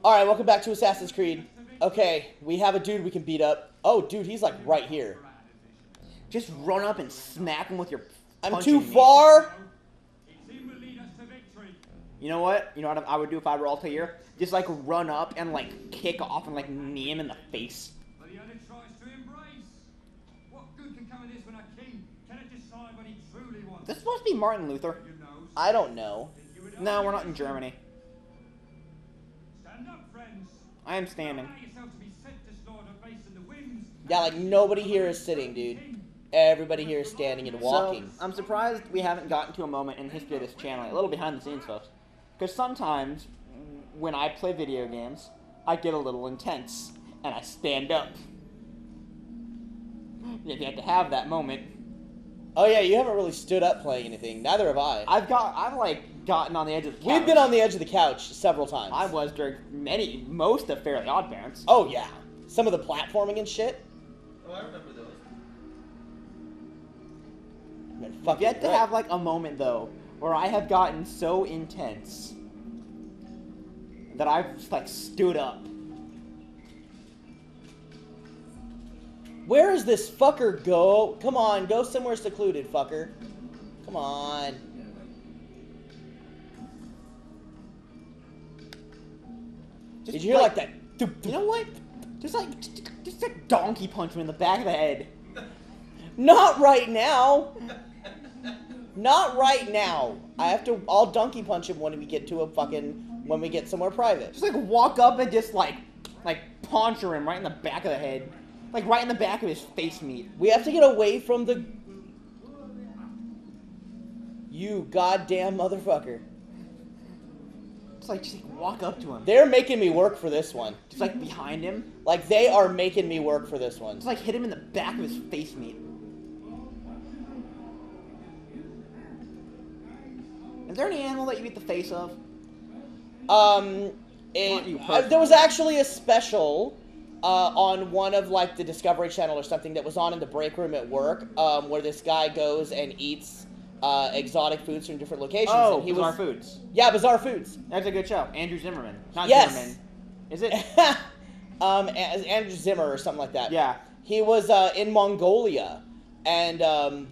Alright, welcome back to Assassin's Creed. Okay, we have a dude we can beat up. Oh, dude, he's like right here. Just run up and smack him with your I'm too far! You know what? You know what I would do if I were all here? Just like run up and like kick off and like knee him in the face. This must be Martin Luther. I don't know. No, we're not in Germany. I am standing. Yeah, like nobody here is sitting, dude. Everybody here is standing and walking. So, I'm surprised we haven't gotten to a moment in the history of this channel, a little behind the scenes folks. Because sometimes, when I play video games, I get a little intense, and I stand up. You have to have that moment. Oh yeah, you haven't really stood up playing anything. Neither have I. I've like gotten on the edge of the couch. We've been on the edge of the couch several times. I was during most of Fairly Odd Parents. Oh yeah, some of the platforming and shit. Oh, I remember those. I've yet to have like a moment though where I have gotten so intense that I've just like stood up. Where does this fucker go? Come on, go somewhere secluded, fucker. Come on. Did you hear like that? You know what? Just like donkey punch him in the back of the head. Not right now. Not right now. I'll donkey punch him when we get to when we get somewhere private. Just like walk up and just like poncher him right in the back of the head. Like right in the back of his face meat. We have to get away from the... You goddamn motherfucker. Just like walk up to him. They're making me work for this one. Just like behind him. Like they are making me work for this one. Just like hit him in the back of his face meat. Is there any animal that you beat the face of? There was actually a special on one of like the Discovery Channel or something that was on in the break room at work, where this guy goes and eats exotic foods from different locations. Oh, and Bizarre Foods. Yeah, Bizarre Foods. That's a good show. Andrew Zimmerman. Not yes. Zimmerman. Is it? Andrew Zimmer or something like that. Yeah. He was in Mongolia. And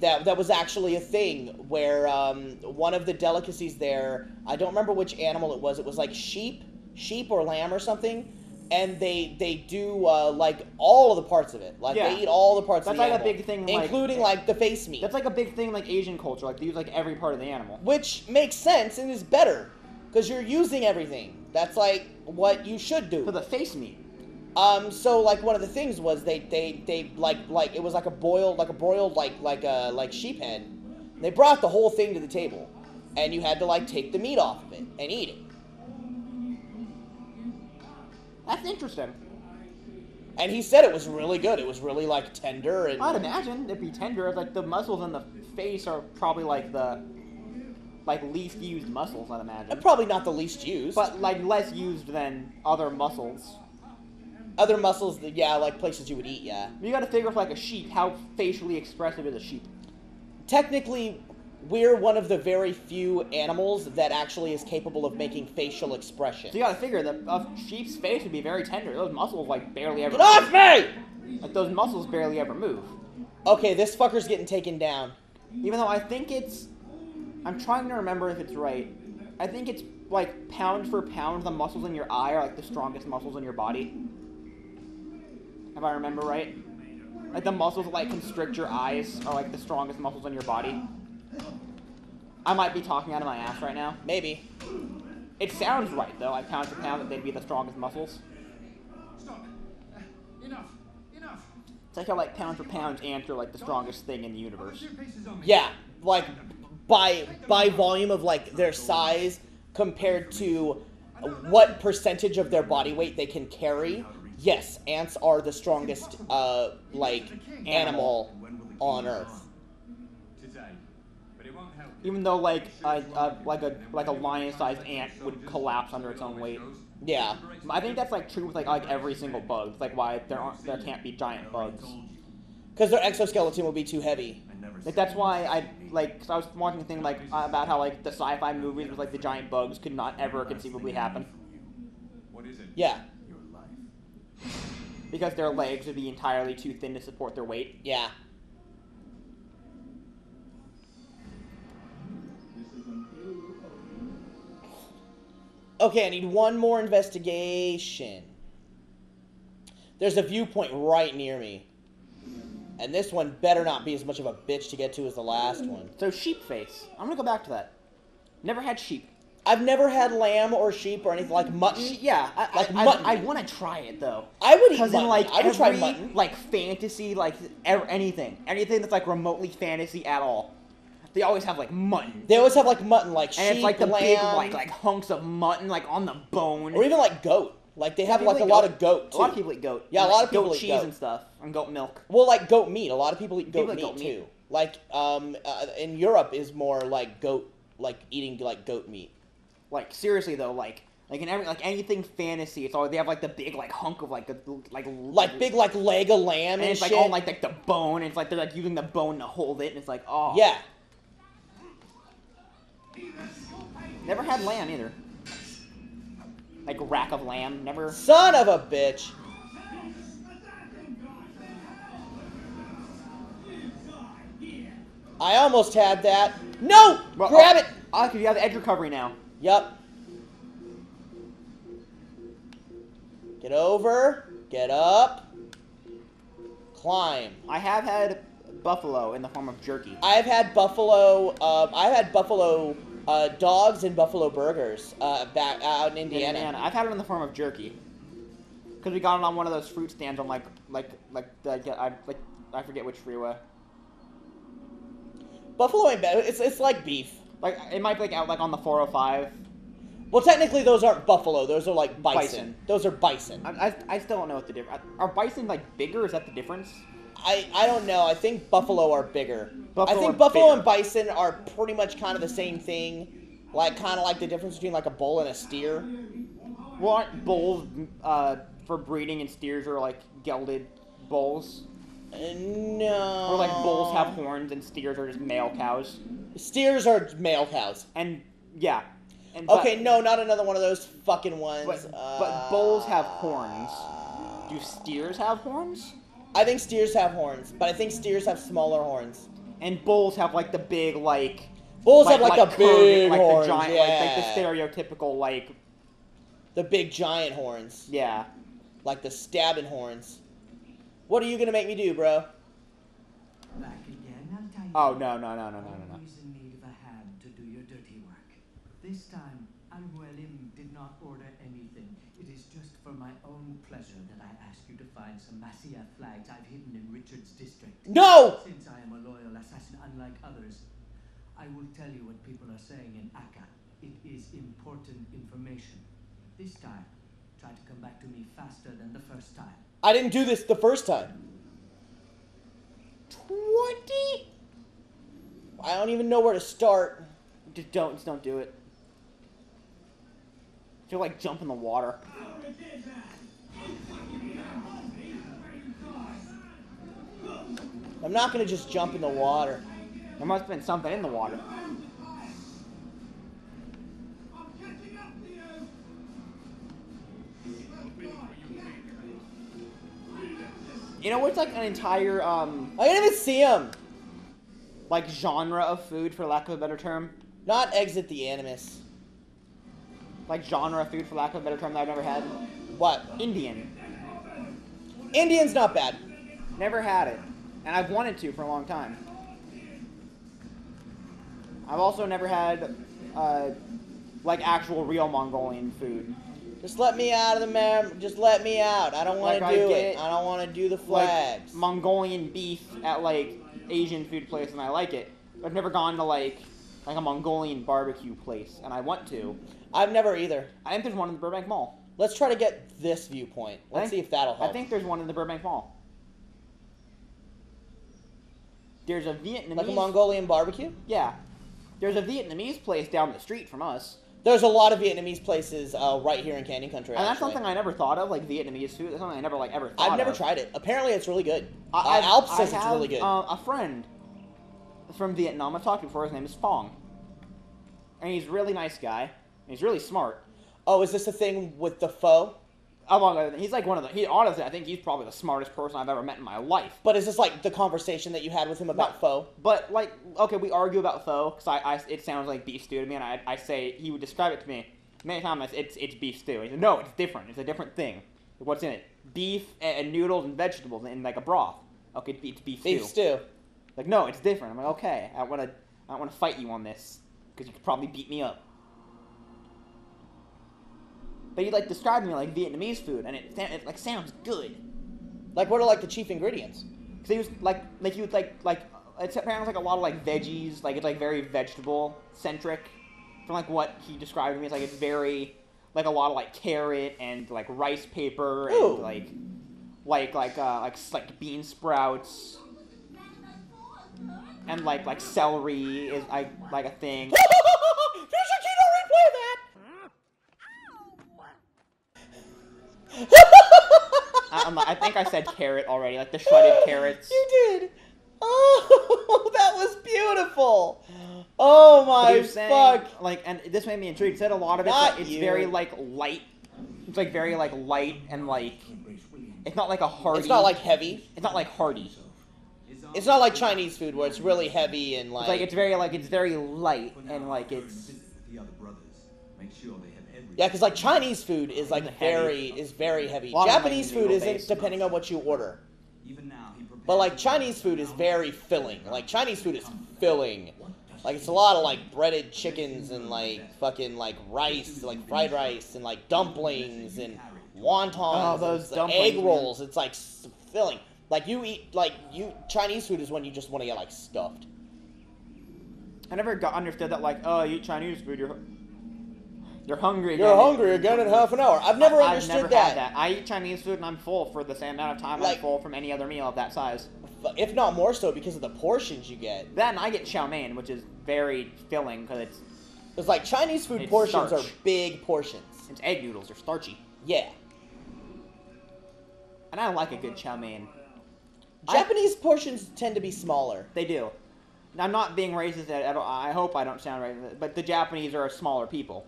that was actually a thing where one of the delicacies there, I don't remember which animal it was like sheep or lamb or something, and they do like all of the parts of it. Like they eat all the parts of the animal. That's like a big thing, including like the face meat. That's like a big thing like Asian culture, like they use like every part of the animal. Which makes sense and is better, because you're using everything. That's like what you should do. For the face meat. So like one of the things was they like it was like a broiled sheep head. They brought the whole thing to the table, and you had to like take the meat off of it and eat it. That's interesting. And he said it was really good. It was really like tender and. I'd imagine it'd be tender. Like the muscles in the face are probably like the least used muscles. I'd imagine. Probably not the least used, but like less used than other muscles. Other muscles, yeah, like places you would eat, yeah. You gotta figure for like a sheep, how facially expressive is a sheep? Technically, we're one of the very few animals that actually is capable of making facial expression. So you gotta figure that a sheep's face would be very tender. Those muscles like barely ever Get off me! Like those muscles barely ever move. Okay, this fucker's getting taken down. Even though I think it's... I'm trying to remember if it's right. I think it's like pound for pound the muscles in your eye are like the strongest muscles in your body. If I remember right. Like the muscles that like constrict your eyes are like the strongest muscles in your body. I might be talking out of my ass right now. Maybe. It sounds right though, like pound for pound that they'd be the strongest muscles. Stop. Enough. It's like how like pound for pound ants are like the strongest thing in the universe. Yeah, like by volume of like their size compared to what percentage of their body weight they can carry. Yes, ants are the strongest, like, animal on Earth. Even though, like a lion-sized ant would collapse under its own weight. Yeah. I think that's, like, true with, like every single bug. It's, like, why there can't be giant bugs. Because their exoskeleton will be too heavy. Like, that's why I was watching a thing, like, about how, like, the sci-fi movies with, like, the giant bugs could not ever conceivably happen. What is it? Yeah. Your life. Because their legs would be entirely too thin to support their weight. Yeah. Okay, I need one more investigation. There's a viewpoint right near me. And this one better not be as much of a bitch to get to as the last one. So sheep face. I'm gonna go back to that. Never had sheep. I've never had lamb or sheep or anything like mutton. Yeah, mutton. I want to try it though. I would eat Because mutton. in like I would try every mutton. like fantasy, like anything that's like remotely fantasy at all, they always have like mutton. They always have like mutton, like And sheep, it's like the lamb, big like hunks of mutton like on the bone. or even like goat. Like they have People like a eat lot goat. of goat too. A lot of people eat goat. Yeah, a And, lot like, of people goat eat cheese goat. and stuff and goat milk. Well, like goat meat. A lot of people eat goat People eat meat goat too. meat. Like in Europe is more like goat, like eating like goat meat. Like seriously though, like in every like anything fantasy, it's always they have like the big like hunk of like Big like leg of lamb and and it's shit. like on like the bone. And it's like they're like using the bone to hold it, and it's like oh Yeah. Never had lamb either. Like a rack of lamb, never. Son of a bitch. I almost had that. No! Well, Grab it! Oh, because you have the edge recovery now. Yup. Get over. Get up. Climb. I have had buffalo in the form of jerky. I've had buffalo. Dogs and buffalo burgers back out in Indiana. I've had it in the form of jerky. Because we got it on one of those fruit stands on I forget which freeway. Buffalo ain't bad. It's like beef. Like it might be like out like on the 405. Well, technically those aren't buffalo. Those are like bison. Bison. Those are bison. I still don't know what the difference. Are bison like bigger? Is that the difference? I don't know. I think buffalo are bigger. Buffalo I think are buffalo bigger. and bison are pretty much kind of the same thing. Like kind of like the difference between like a bull and a steer. Well, aren't bulls for breeding and steers are like gelded bulls? No. Or like bulls have horns and steers are just male cows. Steers are male cows. And yeah. And, Okay, no, not another one of those fucking ones. But bulls have horns. Do steers have horns? I think steers have horns, but I think steers have smaller horns. And bulls have like the big like. Bulls have like a curving, big like horns, the giant, yeah. like the stereotypical like. The big giant horns. Yeah. Like the stabbing horns. What are you gonna make me do, bro? Back again, I'll tell you. Oh no. Always in need of a hand to do your dirty work. This time, Al-Mualim did not order anything. It is just for my own pleasure that I ask you to find some Masia flags I've hidden in Richard's district. No! Since I am a loyal assassin unlike others, I will tell you what people are saying in Akka. It is important information. This time, try to come back to me faster than the first time. I didn't do this the first time. 20? I don't even know where to start. Just don't do it. Feel like jump in the water. I'm not gonna just jump in the water. There must have been something in the water. You know what's like an entire I didn't even see him. like genre of food, for lack of a better term? Not exit the animus. Like genre of food, for lack of a better term, that I've never had? What? Indian. Indian's not bad. Never had it. And I've wanted to for a long time. I've also never had, like, actual real Mongolian food. Just let me out of the mem. Just let me out. I don't want Like, to I do get it. it. I don't want to do the Like, flags. Mongolian beef at, like, Asian food place, and I like it. I've never gone to, like a Mongolian barbecue place, and I want to. I've never either. I think there's one in the Burbank Mall. Let's try to get this viewpoint. Let's see if that'll help. I think there's one in the Burbank Mall. There's a Vietnamese... Like a Mongolian barbecue? Yeah. There's a Vietnamese place down the street from us. There's a lot of Vietnamese places right here in Canyon Country. And that's actually. something I never thought of, like Vietnamese food. That's something I never, like, ever thought of. I've never tried it. Apparently, it's really good. I Alp says I it's have, really good. A friend from Vietnam I've talked to before. His name is Fong. And he's a really nice guy. And he's really smart. Oh, is this a thing with the pho? Among other things, he's like one of the. He honestly, I think he's probably the smartest person I've ever met in my life. But is this like the conversation that you had with him about pho? But like, okay, we argue about pho because it sounds like beef stew to me, and I say he would describe it to me many times. It's beef stew. He said, no, it's different. It's a different thing. What's in it? Beef and noodles and vegetables in like a broth. Okay, it's beef stew. Beef stew. Like, no, it's different. I'm like, okay, I don't want to fight you on this because you could probably beat me up. But he like described me like Vietnamese food, and it like sounds good. Like, what are like the chief ingredients? Because he was like he was like it's apparently like a lot of like veggies, like it's like very vegetable centric. From like what he described to me, it's like it's very like a lot of like carrot and like rice paper and Ooh. like bean sprouts and like celery is like a thing. Future Kino, replay that. I think I said carrot already, like the shredded carrots. You did. Oh, that was beautiful. Oh But he my was saying, fuck. like, and this made me intrigued. He said a lot of it, Not like, it's you. very like light. It's like very like light and like it's not like a hearty. It's not like heavy. It's not like hearty. It's not like Chinese food where it's really heavy and like. It's very light and like it's. The other brothers. Make sure they have everything. Yeah, because like Chinese food is like Heavy. very heavy. A lot of, like, Japanese food isn't, noodle-based. depending on what you order. Even now, he prepares But like Chinese food is very filling. Like Chinese food is filling. Like it's a lot of like breaded chickens and like fucking like rice, like fried rice and like dumplings and wontons, Oh, those and dumplings, egg man. rolls. It's like filling. Like Chinese food is when you just want to get like stuffed. I never understood that like, oh, you eat Chinese food, you're hungry. You're hungry again in half an hour. I've never understood I've never that. had that. I eat Chinese food and I'm full for the same amount of time Like- I'm full from any other meal of that size. If not more so because of the portions you get. Then I get chow mein, which is very filling because It's like Chinese food It's portions starch. are big portions. it's egg noodles. They're starchy, Yeah. and I like a good chow mein. Japanese portions tend to be smaller. They do. I'm not being racist. I hope I don't sound racist, but the Japanese are smaller people.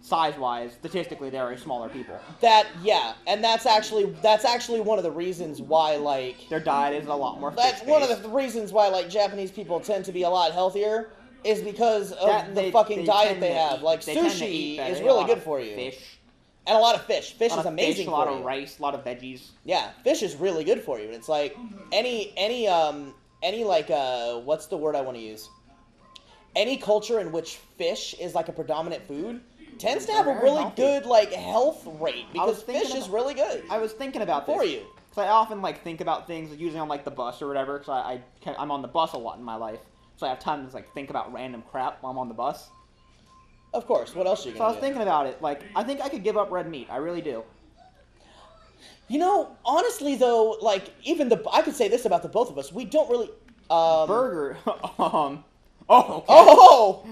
Size-wise, statistically, they're smaller people. And that's actually one of the reasons why like Their diet is a lot more that's fish-based. one of the reasons why like Japanese people tend to be a lot healthier is because of That- the fucking diet tend they to have. eat- Like they tend to sushi eat better. is They eat a really lot good of for you. Fish. And a lot of fish. Fish A lot is of amazing fish, a for lot you. of rice, a lot of veggies. Yeah, fish is really good for you. And it's like any like what's the word I want to use? Any culture in which fish is like a predominant food tends to have a Very really healthy. good like health rate because thinking fish is about- really good I was thinking about this. for you. Because I often like think about things usually on like the bus or whatever. Because I'm on the bus a lot in my life, so I have time to like think about random crap while I'm on the bus. Of course. What else are you So I gonna was do? thinking about it. Like I think I could give up red meat. I really do. You know, honestly though, like I could say this about the both of us. We don't really Burger. Oh. Okay. Oh!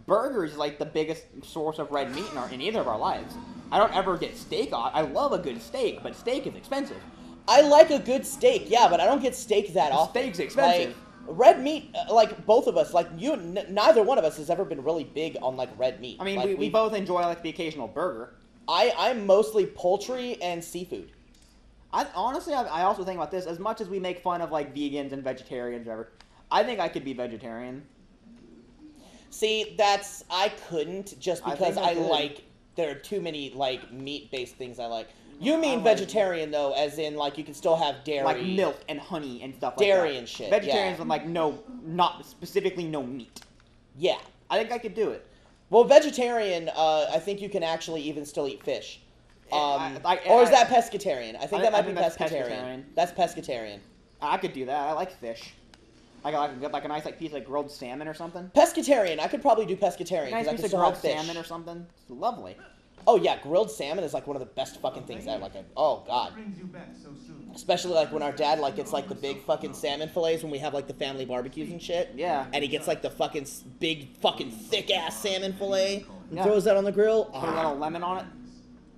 Burgers is like the biggest source of red meat in either of our lives. I don't ever get steak on. I love a good steak, but steak is expensive. I like a good steak, yeah, but I don't get steak that often. Steak's expensive. Like, red meat, like both of us, like neither one of us has ever been really big on like red meat. I mean, Like, we both enjoy like the occasional burger. I'm mostly poultry and seafood. I also think about this. As much as we make fun of like vegans and vegetarians, or whatever, I think I could be vegetarian. See, I couldn't just I because think I I could. like there are too many like meat-based things I like. You mean I like- vegetarian though, as in like you can still have dairy, Like milk and honey and stuff like Dairy that. and shit, Vegetarians yeah. are like not specifically no meat. Yeah. I think I could do it. Well, vegetarian, I think you can actually even still eat fish. I- Or is that pescatarian? I think that I might be think that's pescatarian. pescatarian. That's pescatarian. I could do that. I like fish. Like a nice like piece of grilled salmon or something. Pescatarian. I could probably do pescatarian Nice because I piece can of still grilled have fish. salmon or something. It's lovely. Oh yeah, grilled salmon is like one of the best fucking things I like. Oh god. brings you back so soon. Especially like when our dad like gets like the big fucking salmon fillets when we have like the family barbecues and shit. Yeah. And he gets like the fucking big fucking thick ass salmon fillet and Yeah. throws that on the grill. Put a little lemon on it.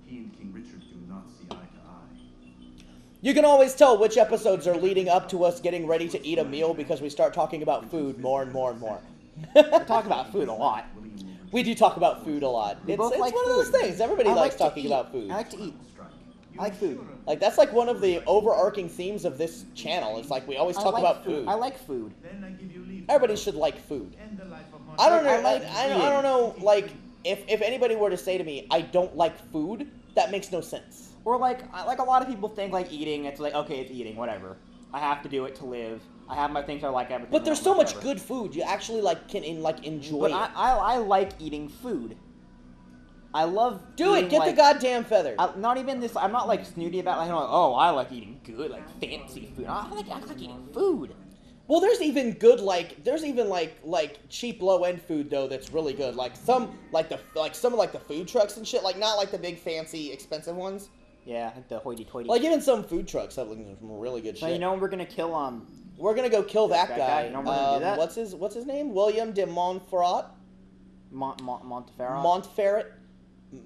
He and King Richard do not see eye to eye. You can always tell which episodes are leading up to us getting ready to eat a meal because we start talking about food more and more and more. We talk about food a lot. We do talk about food a lot. We It's both like one of those food. things. Everybody I likes like to talking eat. about food. I like to eat. I like food. Like, that's like one of the overarching themes of this channel. It's like we always talk like about food. I like food. Then I give you leave. Everybody should like food. End the life of my I don't know. I like I don't know. Like, if anybody were to say to me, "I don't like food," that makes no sense. Or like a lot of people think like eating, it's like, okay, it's eating, whatever. I have to do it to live. I have my things I like everything. But there's I so like, much whatever. good food. You actually can enjoy But it. I like eating food. I love Do it. eating, Get like, the goddamn feather. not even this. I'm not like snooty about like, oh, I like eating good, like fancy food. I like eating food. Well, there's even good like cheap low end food though that's really good. Like some of the food trucks and shit. Like not like the big fancy expensive ones. Yeah, like the hoity-toity. Like even some food trucks have like some really good so shit. you know we're gonna kill We're gonna go kill that guy. You know we're gonna do that? What's his name? William de Montferrat. Monteferrat. Montferrat.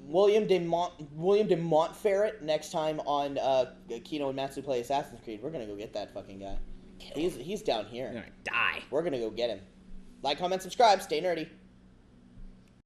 William de Montferrat. Next time on Kino and Matsu play Assassin's Creed, we're gonna go get that fucking guy. He's down here. You're gonna die. We're gonna go get him. Like, comment, subscribe. Stay nerdy.